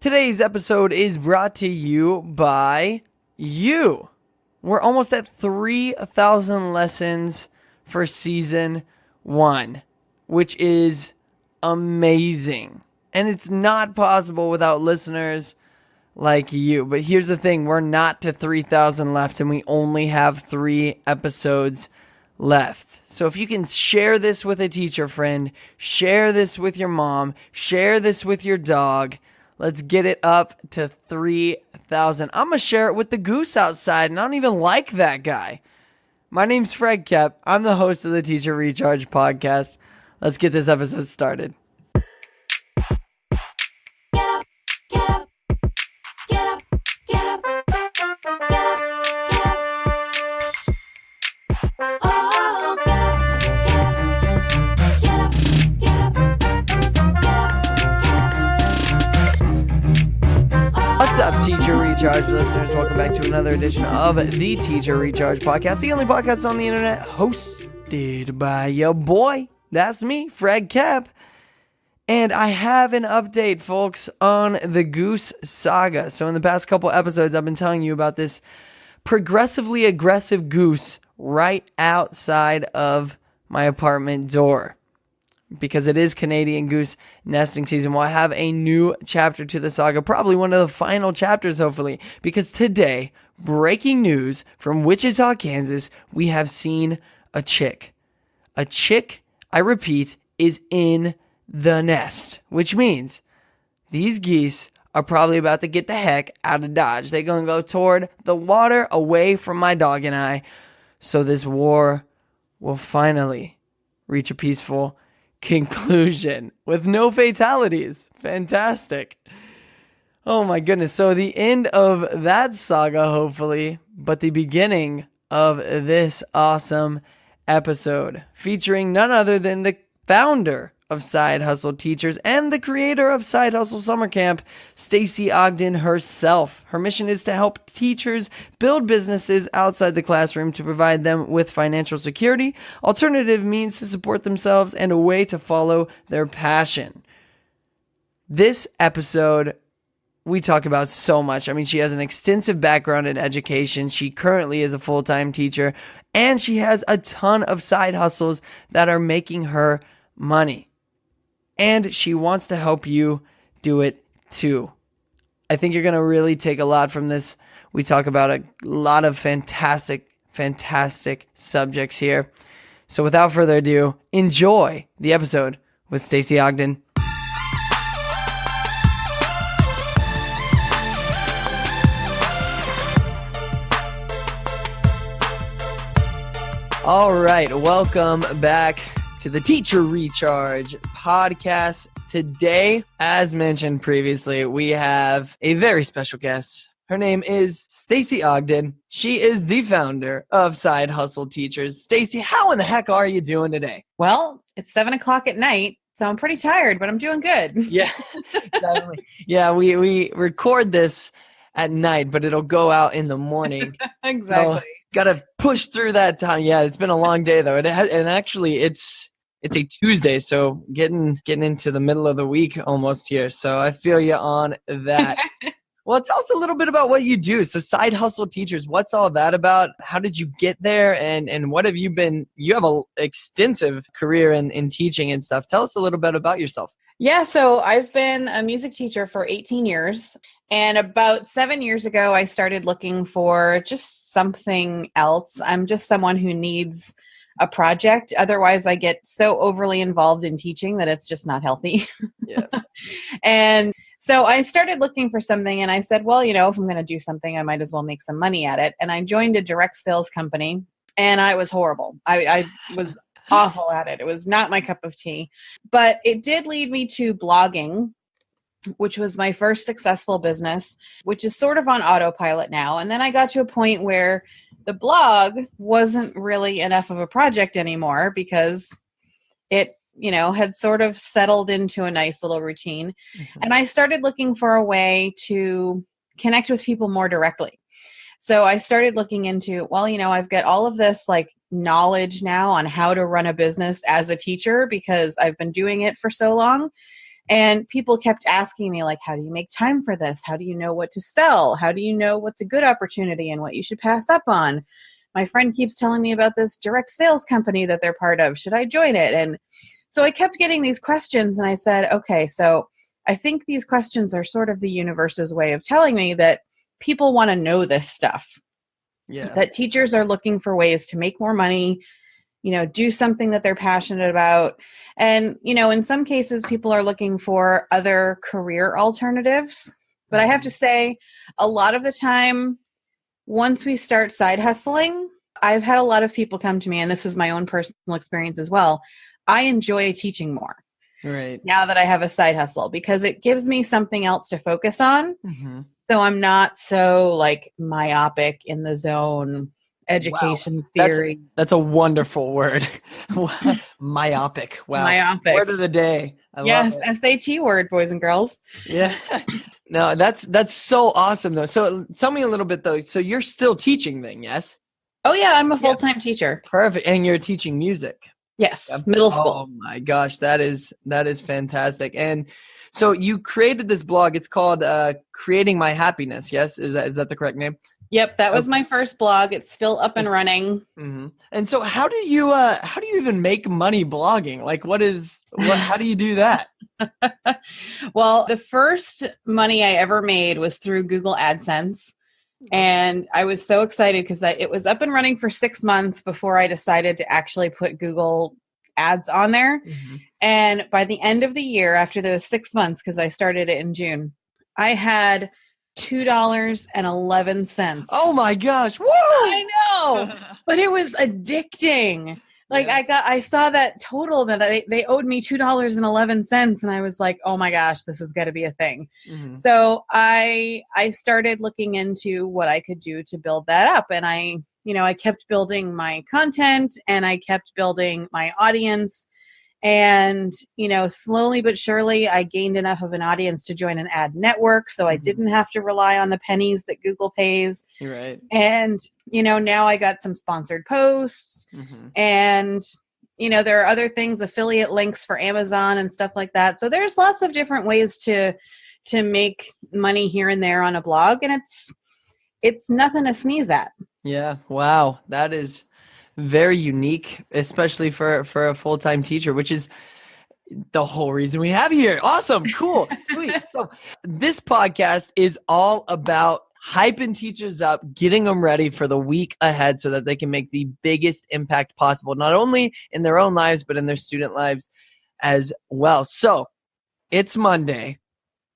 Today's episode is brought to you by you. We're almost at 3,000 lessons for season 1, which is amazing. And it's not possible without listeners like you. But here's the thing, we're not to 3,000 left and we only have 3 episodes left. So if you can share this with a teacher friend, share this with your mom, share this with your dog, let's get it up to 3,000. I'm going to share it with the goose outside, and I don't even like that guy. My name's Fred Koepp. I'm the host of the Teacher Recharge podcast. Let's get this episode started. What's up, Teacher Recharge listeners? Welcome back to another edition of the Teacher Recharge podcast, the only podcast on the internet hosted by your boy. That's me, Fred Koepp. And I have an update, folks, on the Goose Saga. So in the past couple episodes, I've been telling you about this progressively aggressive goose right outside of my apartment door. Because it is Canadian goose nesting season. We'll have a new chapter to the saga, probably one of the final chapters, hopefully. Because today, breaking news from Wichita, Kansas, we have seen a chick. A chick, I repeat, is in the nest. Which means these geese are probably about to get the heck out of Dodge. They're going to go toward the water, away from my dog and I. So this war will finally reach a peaceful conclusion with no fatalities. Fantastic. Oh my goodness. So the end of that saga, hopefully, but the beginning of this awesome episode featuring none other than the founder of Side Hustle Teachers and the creator of Side Hustle Summer Camp, Stacey Ogden herself. Her mission is to help teachers build businesses outside the classroom to provide them with financial security, alternative means to support themselves, and a way to follow their passion. This episode, we talk about so much. I mean, she has an extensive background in education. She currently is a full-time teacher, and she has a ton of side hustles that are making her money. And she wants to help you do it too. I think you're going to really take a lot from this. We talk about a lot of fantastic subjects here. So without further ado, enjoy the episode with Stacey Ogden. All right, welcome back to the Teacher Recharge podcast. Today, as mentioned previously, we have a very special guest. Her name is Stacey Ogden. She is the founder of Side Hustle Teachers. Stacey, how in the heck are you doing today? Well, it's 7:00 at night, so I'm pretty tired, but I'm doing good. Yeah, definitely. Yeah, we record this at night, but it'll go out in the morning. Exactly. So, gotta push through that time. Yeah, it's been a long day though. And actually it's a Tuesday, so getting into the middle of the week almost here. So I feel you on that. Well, tell us a little bit about what you do. So Side Hustle Teachers, what's all that about? How did you get there? And what have you have an extensive career in teaching and stuff. Tell us a little bit about yourself. Yeah, so I've been a music teacher for 18 years. And about 7 years ago, I started looking for just something else. I'm just someone who needs a project. Otherwise, I get so overly involved in teaching that it's just not healthy. Yeah. And so I started looking for something, and I said, well, if I'm going to do something, I might as well make some money at it. And I joined a direct sales company, and I was horrible. I was awful at it. It was not my cup of tea. But it did lead me to blogging, which was my first successful business, which is sort of on autopilot now. And then I got to a point where the blog wasn't really enough of a project anymore because it, had sort of settled into a nice little routine. Mm-hmm. And I started looking for a way to connect with people more directly. So I started looking into, I've got all of this knowledge now on how to run a business as a teacher because I've been doing it for so long. And people kept asking me, like, how do you make time for this? How do you know what to sell? How do you know what's a good opportunity and what you should pass up on? My friend keeps telling me about this direct sales company that they're part of. Should I join it? And so I kept getting these questions, and I said, okay, so I think these questions are sort of the universe's way of telling me that people want to know this stuff. Yeah. That teachers are looking for ways to make more money, do something that they're passionate about. And, in some cases, people are looking for other career alternatives. But I have to say, a lot of the time, once we start side hustling, I've had a lot of people come to me, and this is my own personal experience as well. I enjoy teaching more. Right. Now that I have a side hustle, because it gives me something else to focus on. Mm-hmm. So I'm not so like myopic in the zone. Education theory. That's a wonderful word. Myopic. Wow. Myopic. Word of the day. I love it. SAT word, boys and girls. Yeah. No, that's so awesome though. So tell me a little bit though. So you're still teaching then, yes? Oh yeah, I'm a full-time teacher. Perfect. And you're teaching music. Yes, middle school. Oh my gosh, that is fantastic. And so you created this blog. It's called Creating My Happiness. Yes, is that the correct name? Yep, that was my first blog. It's still up and running. Mm-hmm. And so, how do you even make money blogging? Like, how do you do that? Well, the first money I ever made was through Google AdSense. And I was so excited because it was up and running for 6 months before I decided to actually put Google ads on there. Mm-hmm. And by the end of the year, after those 6 months, because I started it in June, I had $2.11. Oh my gosh. Woo! I know. But it was addicting. Like I saw that total that they owed me $2.11, and I was like, oh my gosh, this has got to be a thing. Mm-hmm. So I started looking into what I could do to build that up. And I kept building my content, and I kept building my audience. And, slowly but surely, I gained enough of an audience to join an ad network. So I didn't have to rely on the pennies that Google pays. Right. And, now I got some sponsored posts. Mm-hmm. And, there are other things, affiliate links for Amazon and stuff like that. So there's lots of different ways to make money here and there on a blog. And it's nothing to sneeze at. Yeah. Wow. That is very unique, especially for a full-time teacher, which is the whole reason we have you here. Awesome. Cool. Sweet. So this podcast is all about hyping teachers up, getting them ready for the week ahead so that they can make the biggest impact possible, not only in their own lives, but in their student lives as well. So it's Monday.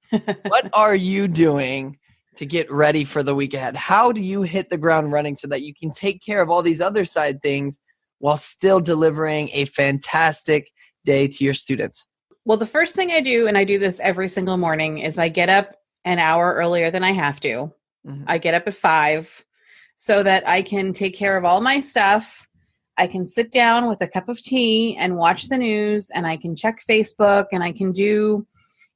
What are you doing to get ready for the week ahead? How do you hit the ground running so that you can take care of all these other side things while still delivering a fantastic day to your students? Well, the first thing I do, and I do this every single morning, is I get up an hour earlier than I have to. Mm-hmm. I get up at 5 so that I can take care of all my stuff. I can sit down with a cup of tea and watch the news, and I can check Facebook, and I can do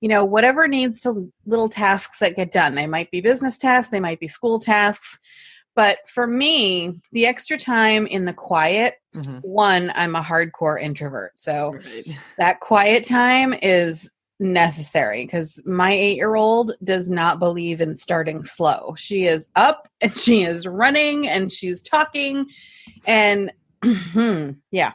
whatever needs to little tasks that get done. They might be business tasks, they might be school tasks. But for me, the extra time in the quiet, one, I'm a hardcore introvert. So that quiet time is necessary because my 8-year-old does not believe in starting slow. She is up and she is running and she's talking and yeah.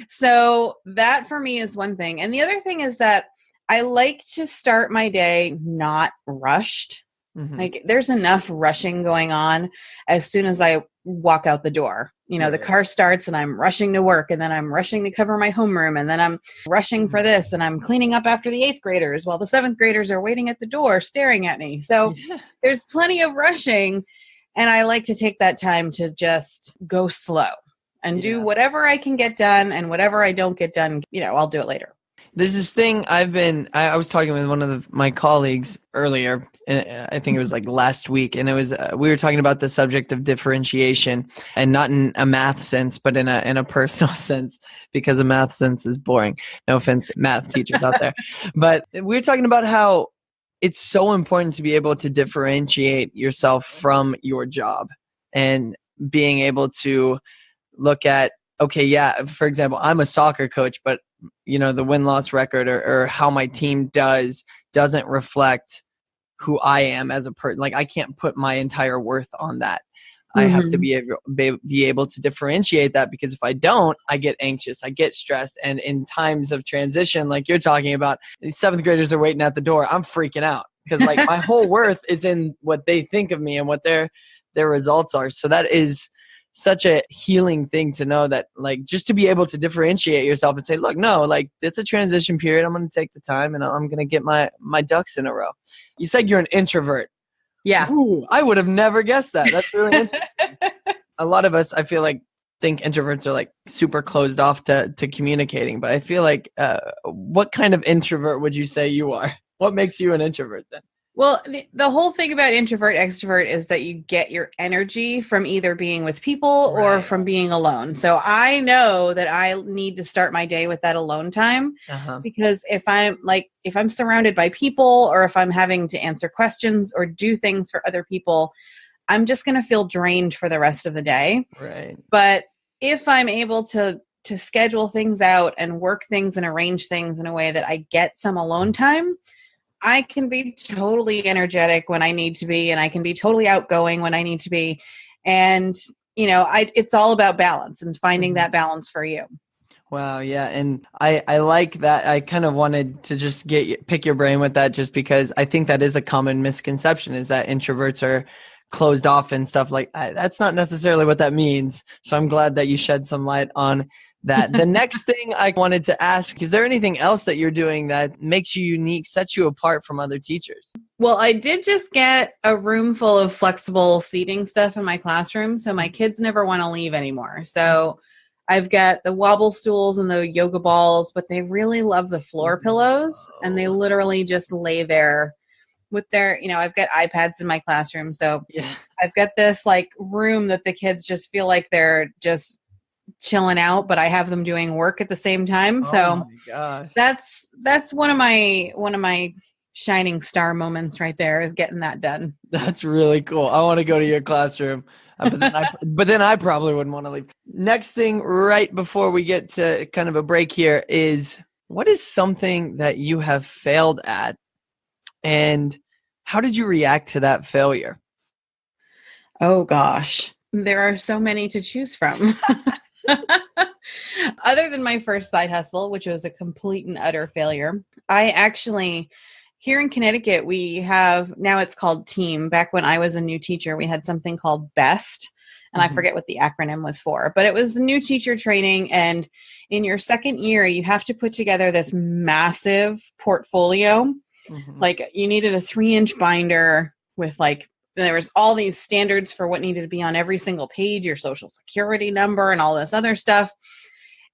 So that for me is one thing. And the other thing is that I like to start my day not rushed. Mm-hmm. Like there's enough rushing going on as soon as I walk out the door. The car starts and I'm rushing to work, and then I'm rushing to cover my homeroom, and then I'm rushing for this, and I'm cleaning up after the 8th graders while the 7th graders are waiting at the door staring at me. So there's plenty of rushing, and I like to take that time to just go slow and do whatever I can get done, and whatever I don't get done, I'll do it later. There's this thing I was talking with one of my colleagues earlier, I think it was like last week, and it was we were talking about the subject of differentiation, and not in a math sense, but in a personal sense, because a math sense is boring. No offense, math teachers out there. But we were talking about how it's so important to be able to differentiate yourself from your job, and being able to look at, okay, yeah, for example, I'm a soccer coach, but the win-loss record or how my team doesn't reflect who I am as a person. Like, I can't put my entire worth on that. I have to be able to differentiate that, because if I don't, I get anxious, I get stressed. And in times of transition, like you're talking about, these 7th graders are waiting at the door, I'm freaking out because like my whole worth is in what they think of me and what their results are. So that is such a healing thing to know, that like just to be able to differentiate yourself and say, look, no, like it's a transition period. I'm going to take the time and I'm going to get my ducks in a row. You said you're an introvert. Yeah. Ooh, I would have never guessed that. That's really interesting. A lot of us, I feel like, think introverts are like super closed off to communicating. But I feel like, what kind of introvert would you say you are? What makes you an introvert then? Well, the whole thing about introvert, extrovert is that you get your energy from either being with people or from being alone. So I know that I need to start my day with that alone time, because if I'm surrounded by people, or if I'm having to answer questions or do things for other people, I'm just going to feel drained for the rest of the day. Right. But if I'm able to schedule things out and work things and arrange things in a way that I get some alone time, I can be totally energetic when I need to be, and I can be totally outgoing when I need to be. And, it's all about balance and finding that balance for you. Wow. Yeah. And I like that. I kind of wanted to just pick your brain with that, just because I think that is a common misconception, is that introverts are closed off and stuff like that. That's not necessarily what that means. So I'm glad that you shed some light on that. The next thing I wanted to ask, is there anything else that you're doing that makes you unique, sets you apart from other teachers? Well, I did just get a room full of flexible seating stuff in my classroom, so my kids never want to leave anymore. So I've got the wobble stools and the yoga balls, but they really love the floor pillows, and they literally just lay there with their, I've got iPads in my classroom. So I've got this like room that the kids just feel like they're just chilling out, but I have them doing work at the same time. So my gosh. That's one of my shining star moments right there, is getting that done. That's really cool. I want to go to your classroom, but then I probably wouldn't want to leave. Next thing, right before we get to kind of a break here, is what is something that you have failed at, and how did you react to that failure? Oh gosh, there are so many to choose from. Other than my first side hustle, which was a complete and utter failure, I actually, here in Connecticut, we have, now it's called Team. Back when I was a new teacher, we had something called BEST, and I forget what the acronym was for, but it was new teacher training. And in your second year, you have to put together this massive portfolio. Like, you needed a 3-inch binder with there was all these standards for what needed to be on every single page, your social security number and all this other stuff.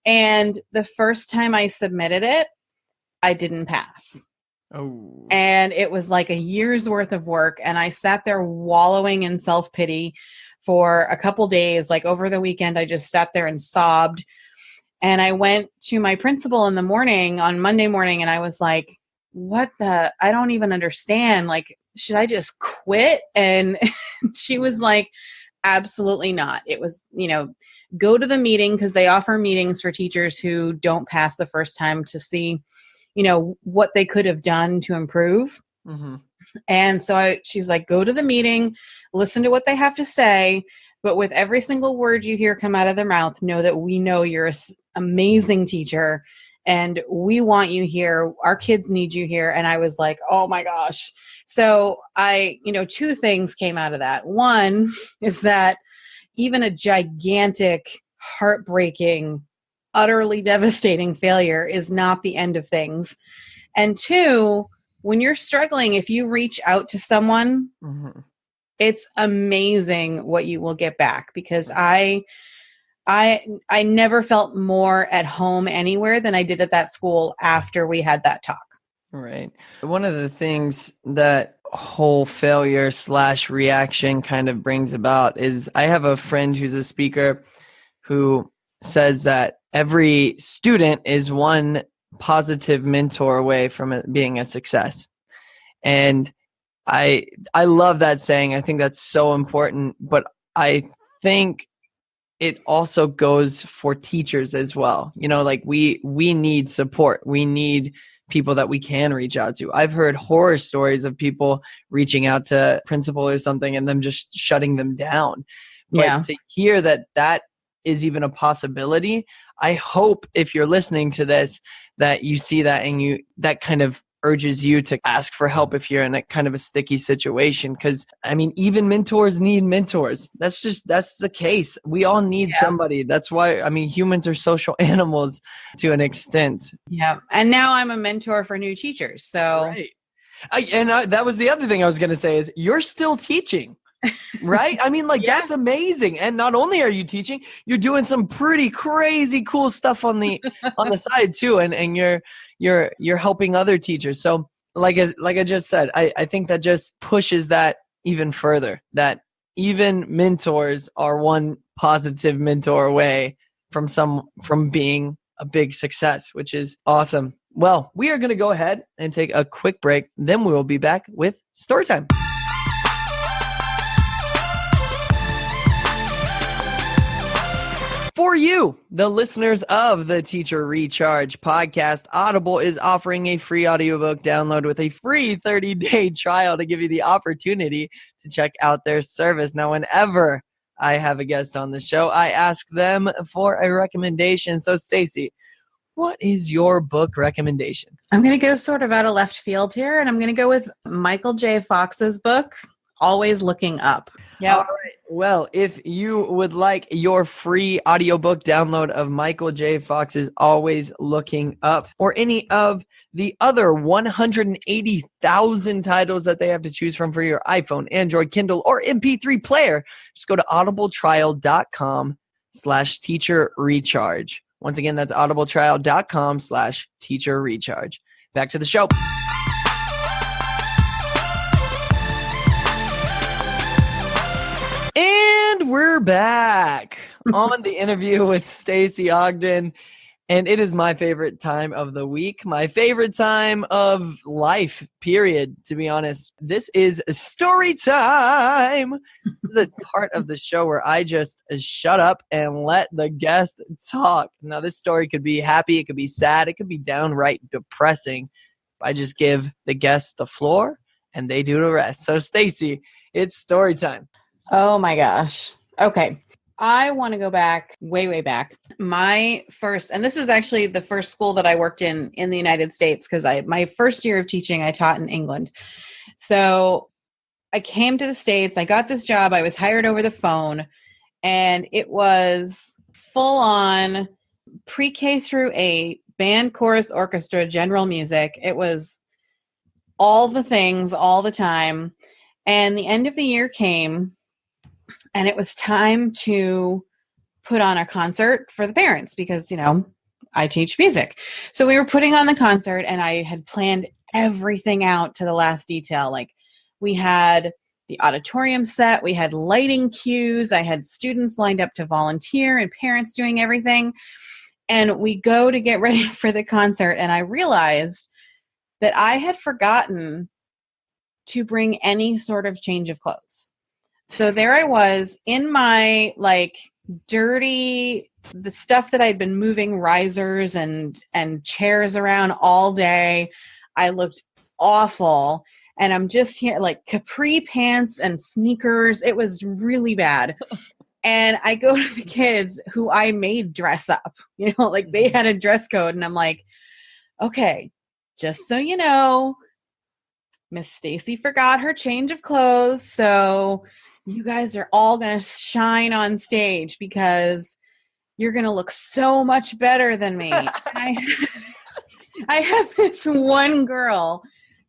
And the first time I submitted it, I didn't pass. Oh. And it was like a year's worth of work. And I sat there wallowing in self-pity for a couple days. Like, over the weekend, I just sat there and sobbed. And I went to my principal on Monday morning, and I was like, I don't even understand. Like, should I just quit? And she was like, absolutely not. It was, go to the meeting, because they offer meetings for teachers who don't pass the first time, to see, what they could have done to improve. And so she's like, go to the meeting, listen to what they have to say, but with every single word you hear come out of their mouth, know that we know you're an amazing teacher, and we want you here. Our kids need you here. And I was like, oh my gosh. So two things came out of that. One is that even a gigantic, heartbreaking, utterly devastating failure is not the end of things. And two, when you're struggling, if you reach out to someone, it's amazing what you will get back, because I never felt more at home anywhere than I did at that school after we had that talk. Right. One of the things that whole failure / reaction kind of brings about is, I have a friend who's a speaker who says that every student is one positive mentor away from it being a success. And I love that saying. I think that's so important. But I think it also goes for teachers as well. You know, like we need support. We need people that we can reach out to. I've heard horror stories of people reaching out to principal or something and them just shutting them down. But Yeah. to hear that that is even a possibility, I hope if you're listening to this that you see that and that kind of urges you to ask for help if you're in a kind of a sticky situation. Because I mean, even mentors need mentors. That's the case. We all need somebody. That's why, I mean, humans are social animals to an extent. Yeah. And now I'm a mentor for new teachers. So Right. That was the other thing I was going to say is you're still teaching. Right? I mean, like, that's amazing. And not only are you teaching, you're doing some pretty crazy cool stuff on the side too. And you're helping other teachers. So like I just said, I think that just pushes that even further, that even mentors are one positive mentor away from being a big success, which is awesome. Well, we are going to go ahead and take a quick break. Then we will be back with story time. For you, the listeners of the Teacher Recharge podcast, Audible is offering a free audiobook download with a free 30-day trial to give you the opportunity to check out their service. Now, whenever I have a guest on the show, I ask them for a recommendation. So, Stacey, what is your book recommendation? I'm going to go sort of out of left field here, and I'm going to go with Michael J. Fox's book, Always Looking Up. Yeah. All right. Well, if you would like your free audiobook download of Michael J. Fox's Always Looking Up, or any of the other 180,000 titles that they have to choose from for your iPhone, Android, Kindle, or MP3 player, just go to audibletrial.com/teacher recharge. Once again, that's audibletrial.com/teacher recharge. Back to the show. And we're back on the interview with Stacey Ogden. And it is my favorite time of the week, my favorite time of life, period, to be honest. This is story time. This is a part of the show where I just shut up and let the guest talk. Now, this story could be happy, it could be sad, it could be downright depressing. I just give the guests the floor and they do the rest. So, Stacey, it's story time. Oh my gosh. Okay. I want to go back, way, way back. My first, and this is actually the first school that I worked in the United States, because my first year of teaching, I taught in England. So I came to the States, I got this job, I was hired over the phone, and it was full on pre-K through 8, band, chorus, orchestra, general music. It was all the things, all the time. And the end of the year came, and it was time to put on a concert for the parents because, I teach music. So we were putting on the concert, and I had planned everything out to the last detail. Like, we had the auditorium set, we had lighting cues, I had students lined up to volunteer and parents doing everything. And we go to get ready for the concert, and I realized that I had forgotten to bring any sort of change of clothes. So there I was in my dirty, the stuff that I'd been moving risers and chairs around all day. I looked awful. And I'm just here capri pants and sneakers. It was really bad. And I go to the kids who I made dress up, they had a dress code. And I'm like, okay, just so you know, Miss Stacey forgot her change of clothes. So you guys are all going to shine on stage because you're going to look so much better than me. I had this one girl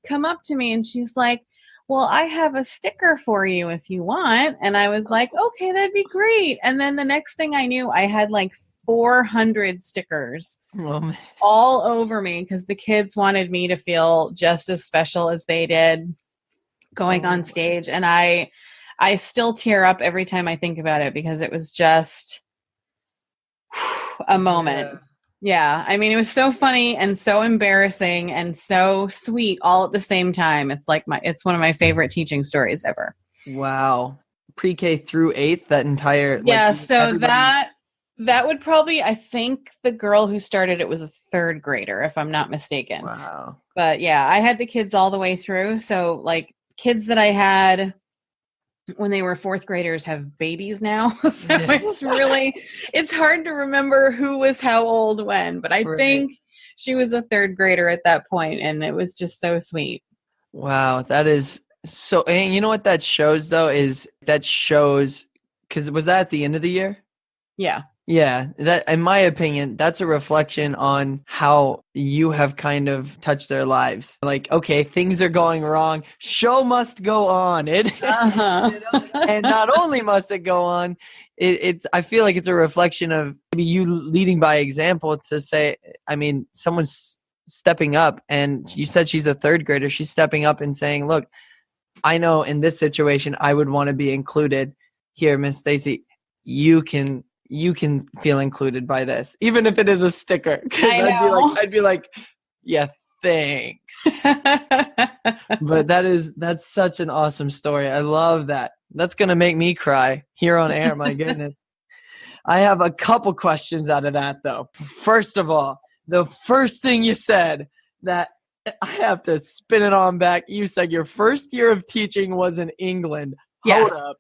come up to me and she's like, well, I have a sticker for you if you want. And I was like, okay, that'd be great. And then the next thing I knew, I had 400 stickers all over me because the kids wanted me to feel just as special as they did going on stage. And I still tear up every time I think about it because it was just a moment. Yeah. I mean, it was so funny and so embarrassing and so sweet all at the same time. It's one of my favorite teaching stories ever. Wow. pre-K through 8th, that entire Yeah, so everybody. that would probably, I think the girl who started it was a third grader, if I'm not mistaken. Wow. But yeah, I had the kids all the way through. So like kids that I had when they were fourth graders have babies now. So Yeah. it's hard to remember who was how old when, but I Right. think she was a third grader at that point, and it was just so sweet. Wow, that is so. And you know what that shows though is that shows, because was that at the end of the year? Yeah. Yeah, that in my opinion, that's a reflection on how you have kind of touched their lives. Like, okay, things are going wrong. Show must go on. Uh-huh. And not only must it go on, it's I feel like it's a reflection of maybe you leading by example to say, I mean, someone's stepping up, and you said she's a third grader. She's stepping up and saying, look, I know in this situation I would want to be included. Here, Miss Stacey, you can feel included by this, even if it is a sticker. Because I'd be like, yeah, thanks. But that's such an awesome story. I love that. That's gonna make me cry here on air. My goodness. I have a couple questions out of that though. First of all, the first thing you said that I have to spin it on back. You said your first year of teaching was in England. Yeah. Hold up.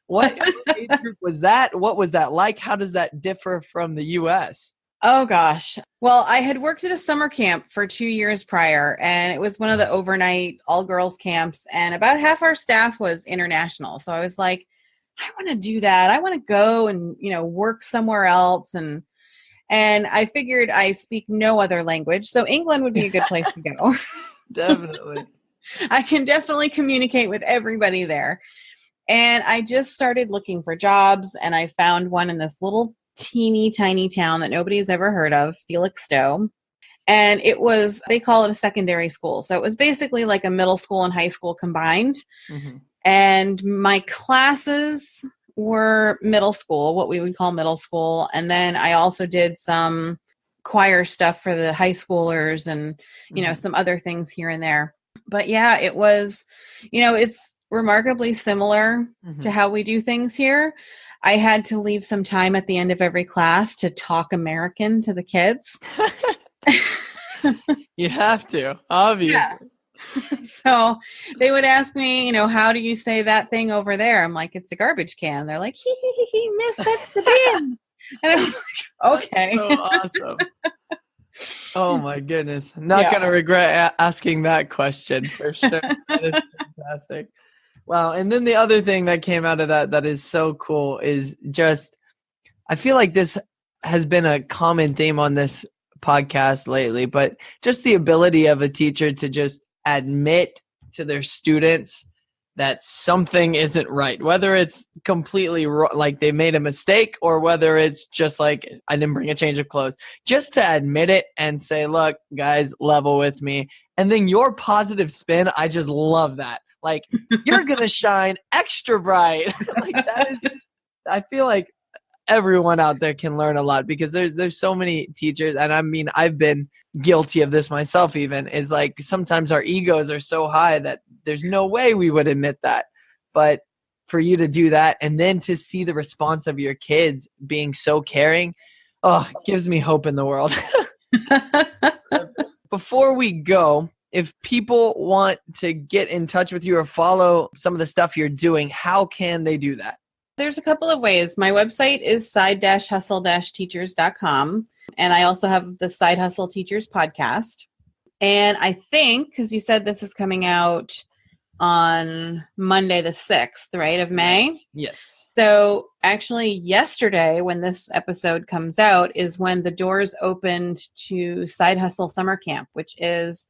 What age group was that? What was that like? How does that differ from the U.S.? Oh, gosh. Well, I had worked at a summer camp for 2 years prior, and it was one of the overnight all-girls camps, and about half our staff was international. So I was like, I want to do that. I want to go and, work somewhere else. And I figured I speak no other language, so England would be a good place to go. Definitely. I can definitely communicate with everybody there. And I just started looking for jobs, and I found one in this little teeny tiny town that nobody's ever heard of, Felixstowe. And they call it a secondary school. So it was basically like a middle school and high school combined. Mm-hmm. And my classes were middle school, what we would call middle school. And then I also did some choir stuff for the high schoolers and, some other things here and there. But yeah, it was, it's remarkably similar to how we do things here. I had to leave some time at the end of every class to talk American to the kids. You have to, obviously. Yeah. So they would ask me, how do you say that thing over there? I'm like, it's a garbage can. They're like, miss, that's the bin. And I'm like, okay. That's so awesome. Oh my goodness. Not going to regret asking that question for sure. That is fantastic. Wow. And then the other thing that came out of that is so cool is just, I feel like this has been a common theme on this podcast lately, but just the ability of a teacher to just admit to their students that something isn't right, whether it's completely like they made a mistake or whether it's just like, I didn't bring a change of clothes, just to admit it and say, look, guys, level with me. And then your positive spin, I just love that. Like, you're going to shine extra bright. Like that is, I feel like everyone out there can learn a lot because there's so many teachers. And I mean, I've been guilty of this myself even, is like sometimes our egos are so high that there's no way we would admit that. But for you to do that and then to see the response of your kids being so caring, it gives me hope in the world. Before we go, if people want to get in touch with you or follow some of the stuff you're doing, how can they do that? There's a couple of ways. My website is side-hustle-teachers.com. And I also have the Side Hustle Teachers podcast. And I think, because you said this is coming out on Monday the 6th, right, of May? Yes. So actually yesterday, when this episode comes out, is when the doors opened to Side Hustle Summer Camp, which is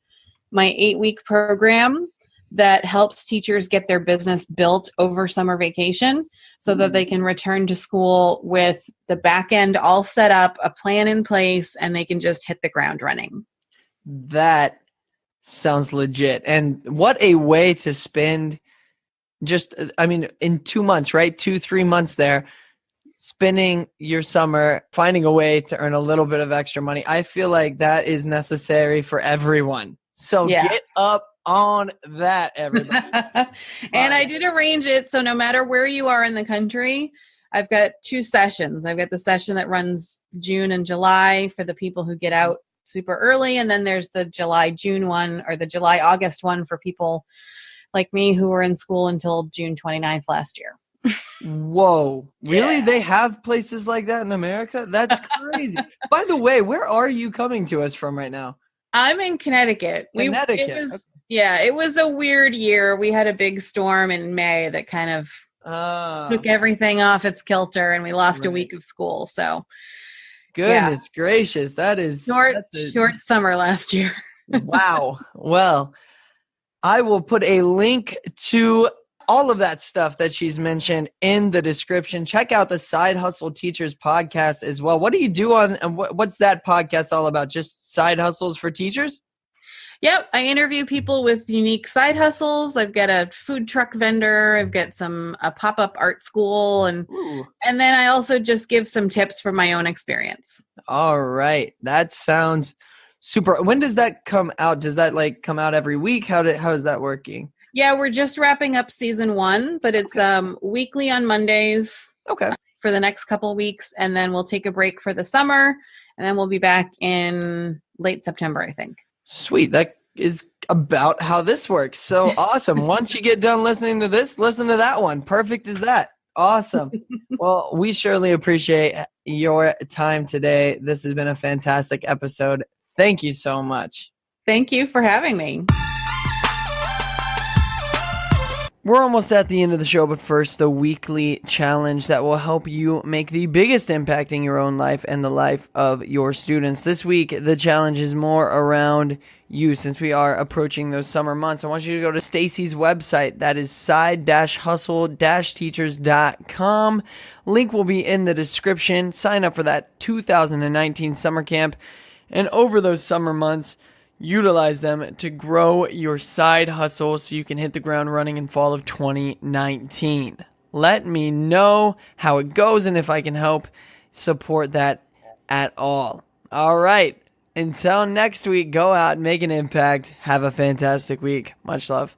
my 8-week program that helps teachers get their business built over summer vacation so that they can return to school with the back end all set up, a plan in place, and they can just hit the ground running. That sounds legit. And what a way to spend in 2 months, right? 2-3 months there, spending your summer, finding a way to earn a little bit of extra money. I feel like that is necessary for everyone. So Get up on that, everybody. And I did arrange it so no matter where you are in the country, I've got 2 sessions. I've got the session that runs June and July for the people who get out super early, and then there's the July-June one, or the July-August one for people like me who were in school until June 29th last year. Whoa. Really? Yeah. They have places like that in America? That's crazy. By the way, where are you coming to us from right now? I'm in Connecticut. Connecticut. It was a weird year. We had a big storm in May that kind of took everything off its kilter, and we lost a week of school. So goodness gracious. That is short summer last year. Wow. Well, I will put a link to all of that stuff that she's mentioned in the description. Check out the Side Hustle Teachers podcast as well. What do you do on, and what's that podcast all about? Just side hustles for teachers? Yep. I interview people with unique side hustles. I've got a food truck vendor. I've got a pop-up art school. And then I also just give some tips from my own experience. All right. That sounds super. When does that come out? Does that come out every week? How is that working? Yeah, we're just wrapping up season 1, but it's weekly on Mondays. Okay. For the next couple weeks, and then we'll take a break for the summer, and then we'll be back in late September, I think. Sweet. That is about how this works. So awesome. Once you get done listening to this, listen to that one. Perfect as that. Awesome. Well, we surely appreciate your time today. This has been a fantastic episode. Thank you so much. Thank you for having me. We're almost at the end of the show, but first, the weekly challenge that will help you make the biggest impact in your own life and the life of your students. This week, the challenge is more around you, since we are approaching those summer months. I want you to go to Stacey's website. That is side-hustle-teachers.com. Link will be in the description. Sign up for that 2019 summer camp. And over those summer months, utilize them to grow your side hustle so you can hit the ground running in fall of 2019. Let me know how it goes and if I can help support that at all. All right. Until next week, go out and make an impact. Have a fantastic week. Much love.